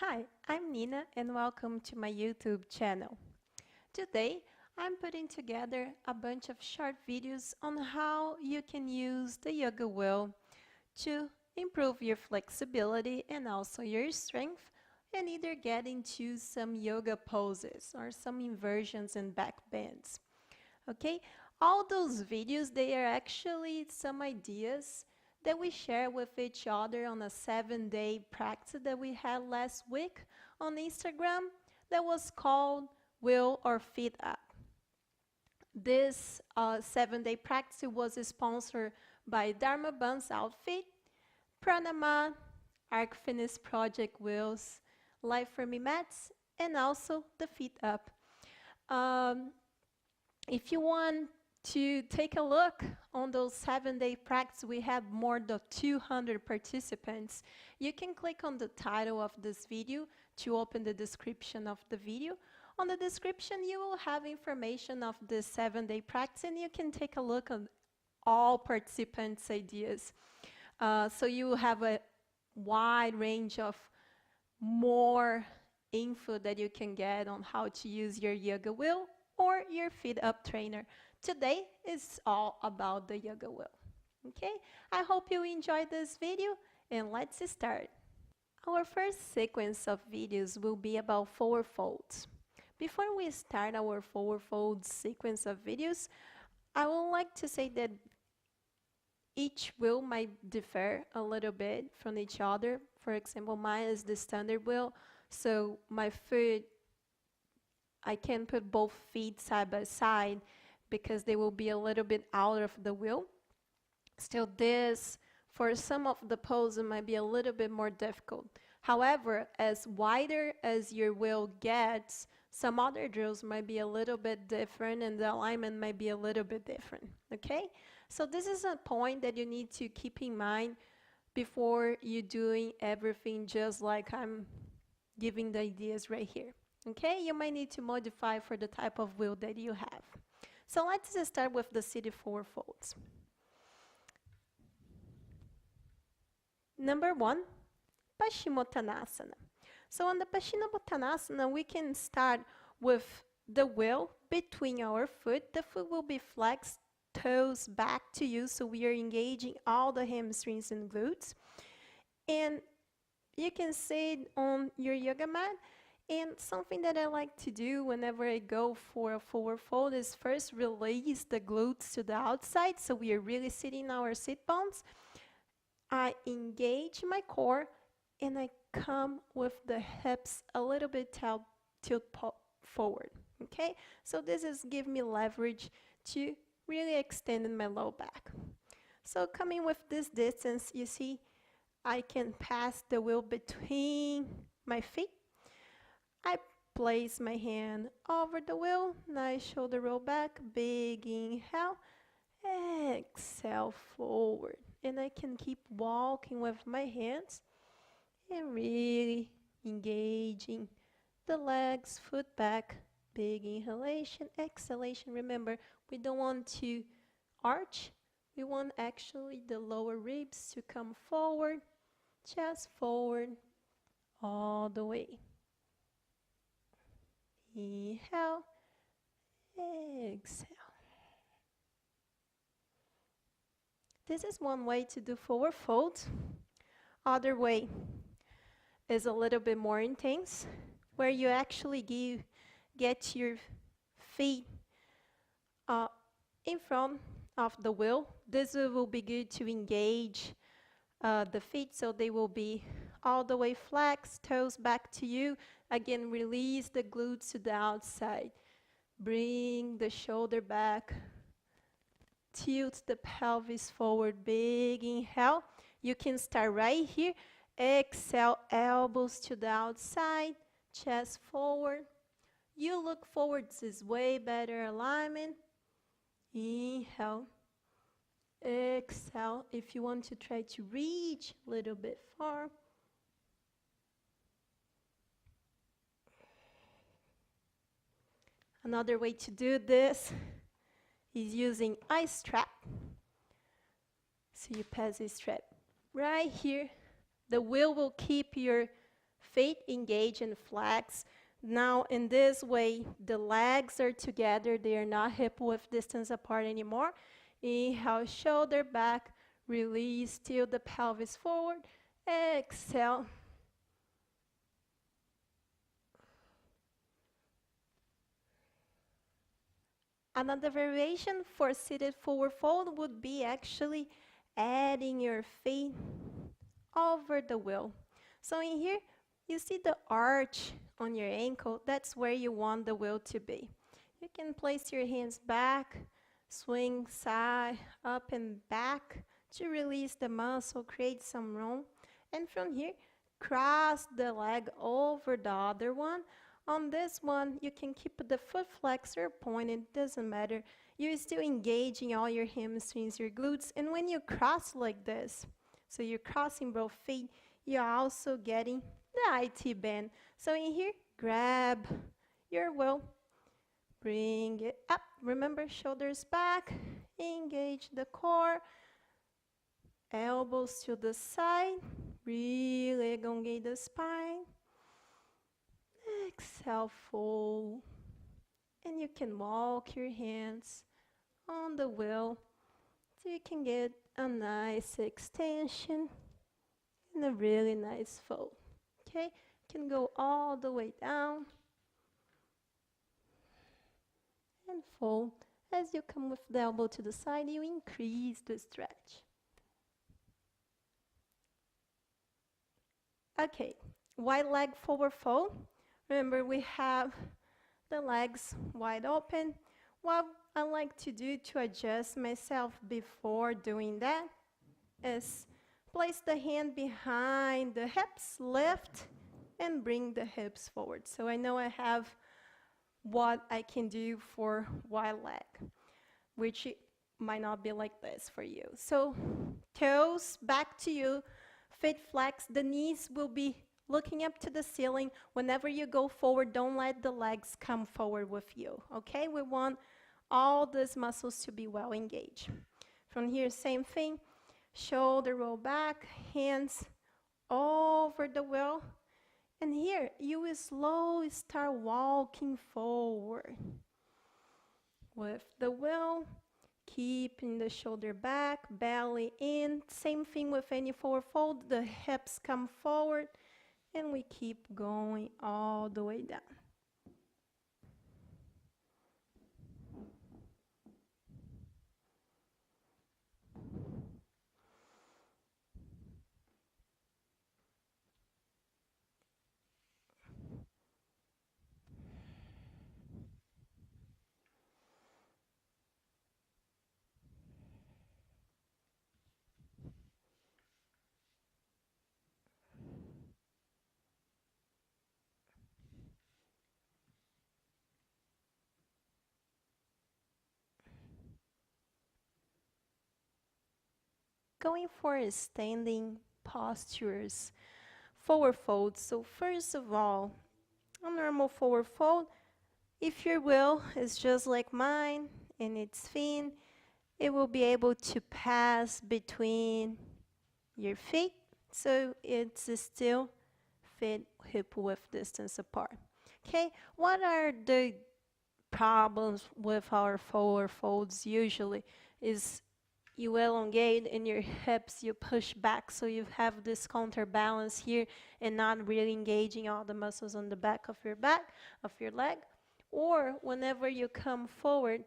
Hi, I'm Nina and welcome to my YouTube channel. Today, I'm putting together a bunch of short videos on how you can use the yoga wheel to improve your flexibility and also your strength and either get into some yoga poses or some inversions and back bends. Okay, all those videos, they are actually some ideas that we share with each other on a 7-day practice that we had last week on Instagram that was called Will or Fit Up. This 7-day practice was sponsored by Dharma Bun's Outfit, Pranama, ArcFitnessProject Wheels, Liforme Mats, and also the Fit Up. Um, If you want to take a look on those 7-day practice, we have more than 200 participants. You can click on the title of this video to open the description of the video. On the description, you will have information of the 7-day practice, and you can take a look on all participants' ideas. So you will have a wide range of more info that you can get on how to use your yoga wheel or your Fit Up trainer. Today is all about the yoga wheel. Okay, I hope you enjoyed this video and let's start. Our first sequence of videos will be about forward folds. Before we start our forward folds sequence of videos, I would like to say that each wheel might differ a little bit from each other. For example, mine is the standard wheel, so my foot, I can put both feet side by side because they will be a little bit out of the wheel. Still, this, for some of the poses, might be a little bit more difficult. However, as wider as your wheel gets, some other drills might be a little bit different and the alignment might be a little bit different, okay? So this is a point that you need to keep in mind before you doing everything just like I'm giving the ideas right here. Okay, you might need to modify for the type of wheel that you have. So let's start with the seated forward folds. Number 1, Paschimottanasana. So on the Paschimottanasana, we can start with the wheel between our foot. The foot will be flexed, toes back to you, so we are engaging all the hamstrings and glutes. And you can sit on your yoga mat. And something that I like to do whenever I go for a forward fold is first release the glutes to the outside, so we are really sitting our sit bones. I engage my core and I come with the hips a little bit tilt forward, okay? So this is give me leverage to really extend my low back. So coming with this distance, you see, I can pass the wheel between my feet. I place my hand over the wheel, nice shoulder roll back, big inhale, exhale forward. And I can keep walking with my hands and really engaging the legs, foot back, big inhalation, exhalation. Remember, we don't want to arch. We want actually the lower ribs to come forward, chest forward, all the way. Inhale, exhale. This is one way to do forward fold. Other way is a little bit more intense, where you actually get your feet in front of the wheel. This will be good to engage the feet so they will be all the way flexed, toes back to you. Again, release the glutes to the outside. Bring the shoulder back. Tilt the pelvis forward. Big inhale. You can start right here. Exhale, elbows to the outside, chest forward. You look forward, this is way better alignment. Inhale. Exhale. If you want to try to reach a little bit far. Another way to do this is using a strap. So you pass a strap right here. The wheel will keep your Feet engage and flex. Now, in this way, the legs are together. They are not hip width distance apart anymore. Inhale, shoulder back. Release, tilt the pelvis forward. Exhale. Another variation for seated forward fold would be actually adding your feet over the wheel. So in here, you see the arch on your ankle. That's where you want the wheel to be. You can place your hands back, swing side, up and back to release the muscle, create some room. And from here, cross the leg over the other one. On this one, you can keep the foot flexor pointed, doesn't matter. You're still engaging all your hamstrings, your glutes, and when you cross like this, so you're crossing both feet, you're also getting the IT bend. So in here, grab your wheel, bring it up. Remember, shoulders back, engage the core, elbows to the side, really elongate the spine. Exhale, fold. And you can walk your hands on the wheel so you can get a nice extension and a really nice fold. Okay, you can go all the way down and fold. As you come with the elbow to the side, you increase the stretch. Okay, wide leg forward fold. Remember, we have the legs wide open. What I like to do to adjust myself before doing that is place the hand behind the hips, lift, and bring the hips forward. So I know I have what I can do for wide leg, which might not be like this for you. So toes back to you, feet flex, the knees will be looking up to the ceiling. Whenever you go forward, don't let the legs come forward with you, okay? We want all these muscles to be well engaged. From here, same thing, shoulder roll back, hands over the wheel. And here, you will slowly start walking forward with the wheel, keeping the shoulder back, belly in. Same thing with any forward fold, the hips come forward, and we keep going all the way down. Going for standing postures, forward fold. So first of all, a normal forward fold, if your wheel is just like mine and it's thin, it will be able to pass between your feet, so it's still fit hip width distance apart. Okay, what are the problems with our forward folds usually is you elongate in your hips, you push back, so you have this counterbalance here and not really engaging all the muscles on the back, of your leg. Or whenever you come forward,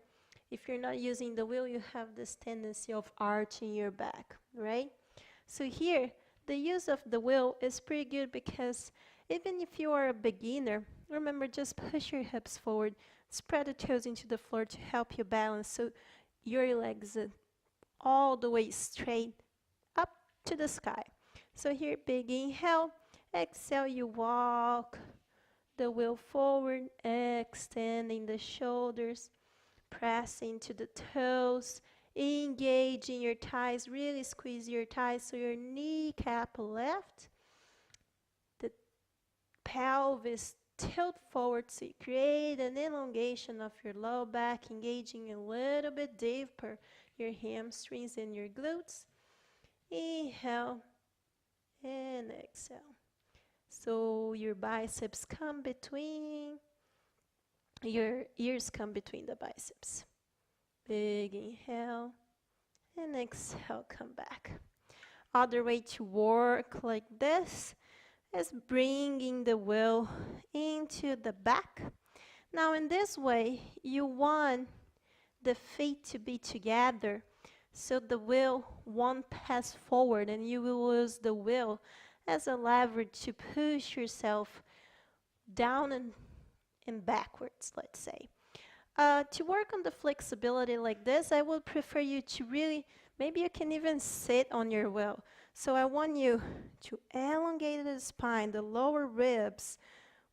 if you're not using the wheel, you have this tendency of arching your back, right? So here, the use of the wheel is pretty good because even if you are a beginner, remember, just push your hips forward, spread the toes into the floor to help you balance so your legs are all the way straight up to the sky. So here, big inhale, exhale, you walk the wheel forward, extending the shoulders, pressing to the toes, engaging your thighs, really squeeze your thighs so your kneecap left, the pelvis tilt forward so you create an elongation of your low back, engaging a little bit deeper your hamstrings and your glutes. Inhale and exhale. So your biceps come between, your ears come between the biceps. Big inhale and exhale, come back. Other way to work like this is bringing the wheel into the back. Now in this way, you want the feet to be together so the wheel won't pass forward, and you will use the wheel as a lever to push yourself down and backwards, let's say. To work on the flexibility like this, I would prefer you to really, maybe you can even sit on your wheel. So I want you to elongate the spine, the lower ribs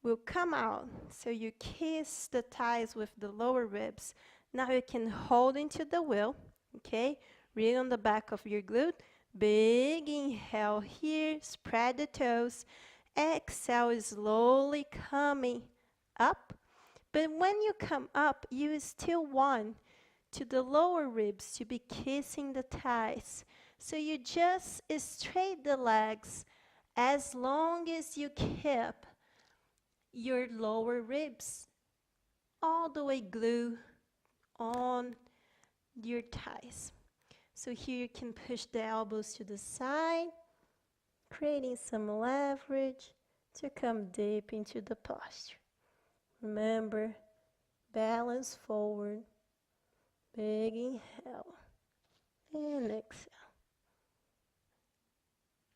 will come out. So you kiss the thighs with the lower ribs. Now you can hold into the wheel, okay? Really on the back of your glute. Big inhale here, spread the toes. Exhale is slowly coming up. But when you come up, you still want to the lower ribs to be kissing the thighs. So you just straight the legs as long as you keep your lower ribs all the way glued on your thighs. So here you can push the elbows to the side, creating some leverage to come deep into the posture. Remember, balance forward, big inhale, and exhale.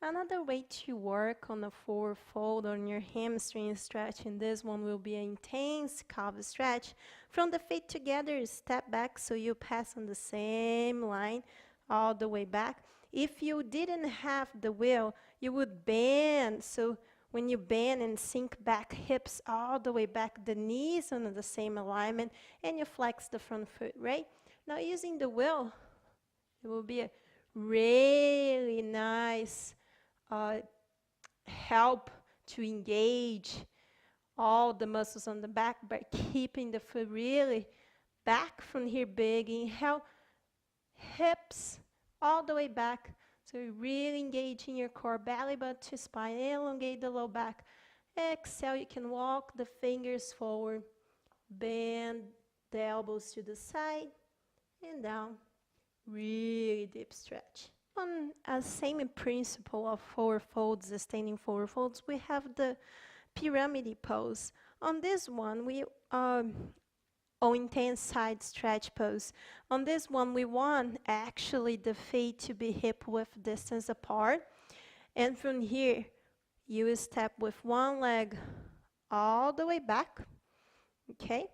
Another way to work on a forward fold on your hamstring stretch, and this one will be an intense calf stretch. From the feet together, step back so you pass on the same line all the way back. If you didn't have the wheel, you would bend. So when you bend and sink back, hips all the way back, the knees on the same alignment, and you flex the front foot, right? Now using the wheel, it will be a really nice help to engage all the muscles on the back by keeping the foot really back from here. Big inhale, hips all the way back. So you're really engaging your core, belly button to spine, elongate the low back. Exhale, you can walk the fingers forward, bend the elbows to the side and down. Really deep stretch. On a same principle of forward folds, standing forward folds, we have the pyramid pose. On this one, we on intense side stretch pose. On this one, we want actually the feet to be hip width distance apart. And from here, you step with one leg all the way back, okay?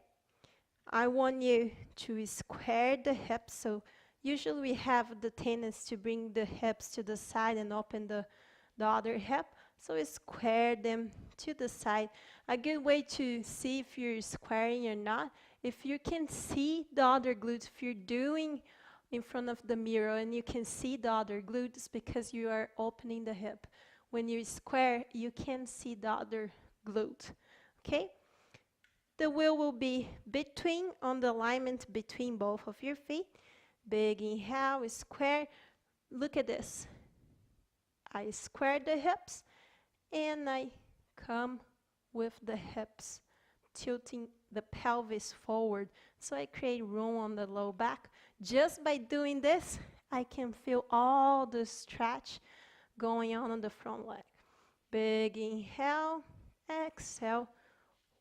I want you to square the hips. So usually we have the tendency to bring the hips to the side and open the other hip. So we square them to the side. A good way to see if you're squaring or not, if you can see the other glutes, if you're doing in front of the mirror and you can see the other glutes because you are opening the hip. When you square, you can see the other glute, okay? The wheel will be between, on the alignment between both of your feet. Big inhale, square. Look at this. I square the hips and I come with the hips, tilting the pelvis forward. So I create room on the low back. Just by doing this, I can feel all the stretch going on the front leg. Big inhale, exhale,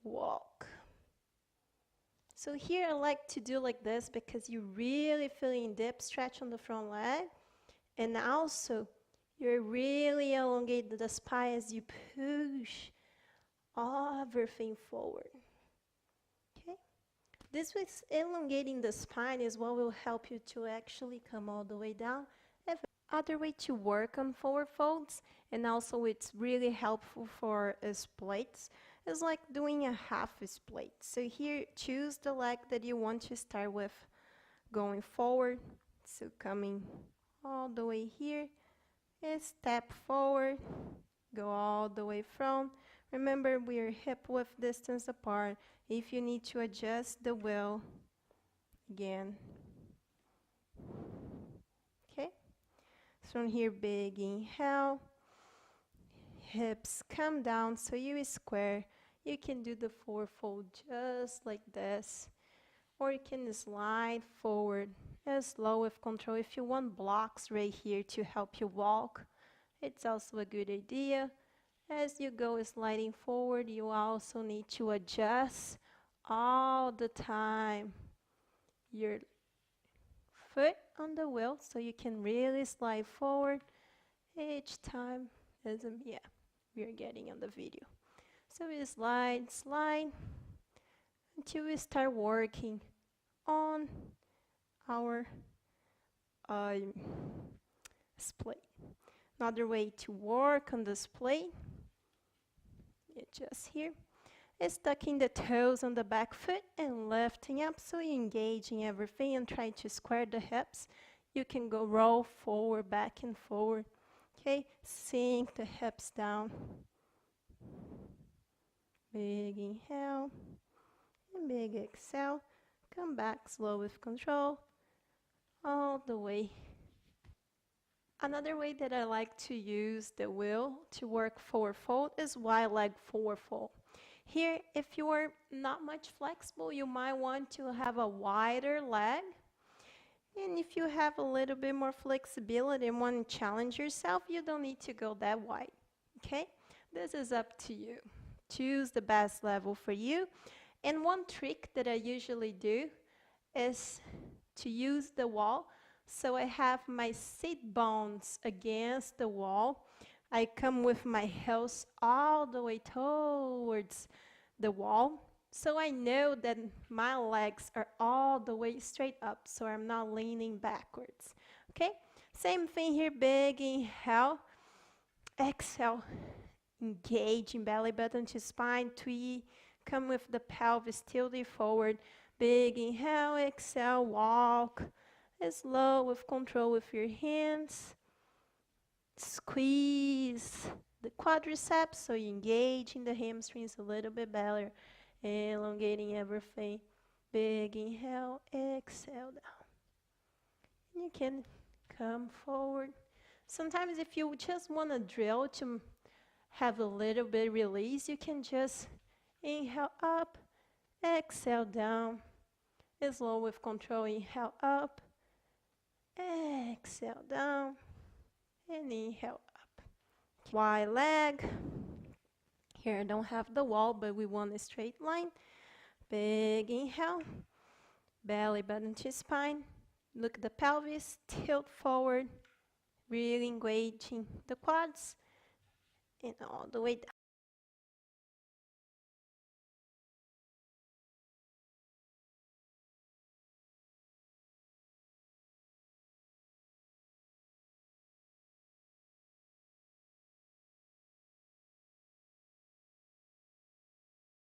walk. So here I like to do like this because you're really feeling deep stretch on the front leg. And also, you're really elongating the spine as you push everything forward. Okay? This with elongating the spine is what will help you to actually come all the way down. Other way to work on forward folds, and also it's really helpful for splits, is like doing a half split. So here, choose the leg that you want to start with going forward. So coming all the way here, and step forward, go all the way from. Remember, we are hip width distance apart. If you need to adjust the wheel, again. Okay? So from here, big inhale, hips come down so you square. You can do the four-fold just like this, or you can slide forward as slow with control. If you want blocks right here to help you walk, it's also a good idea. As you go sliding forward, you also need to adjust all the time your foot on the wheel so you can really slide forward each time. Yeah, we are getting on the video. So we slide, slide until we start working on our split. Another way to work on the split, just here, is tucking the toes on the back foot and lifting up, so you're engaging everything and trying to square the hips. You can go roll forward, back and forward. Okay, sink the hips down. Big inhale and big exhale. Come back slow with control all the way. Another way that I like to use the wheel to work forward fold is wide leg forward fold. Here, if you are not much flexible, you might want to have a wider leg. And if you have a little bit more flexibility and want to challenge yourself, you don't need to go that wide. Okay? This is up to you. Choose the best level for you. And one trick that I usually do is to use the wall. So I have my sit bones against the wall. I come with my heels all the way towards the wall. So I know that my legs are all the way straight up, so I'm not leaning backwards. Okay? Same thing here, big inhale. Exhale, engage in belly button to spine, tweet. Come with the pelvis tilted forward. Big inhale, exhale, walk. Slow with control with your hands. Squeeze the quadriceps so you engage in the hamstrings a little bit better. Elongating everything. Big inhale, exhale down. And you can come forward. Sometimes if you just want to drill to have a little bit release, you can just inhale up, exhale down. Slow with control, inhale up, exhale down, and inhale up. Wide leg. Here I don't have the wall, but we want a straight line. Big inhale, belly button to spine. Look at the pelvis, tilt forward, really engaging the quads, and all the way down.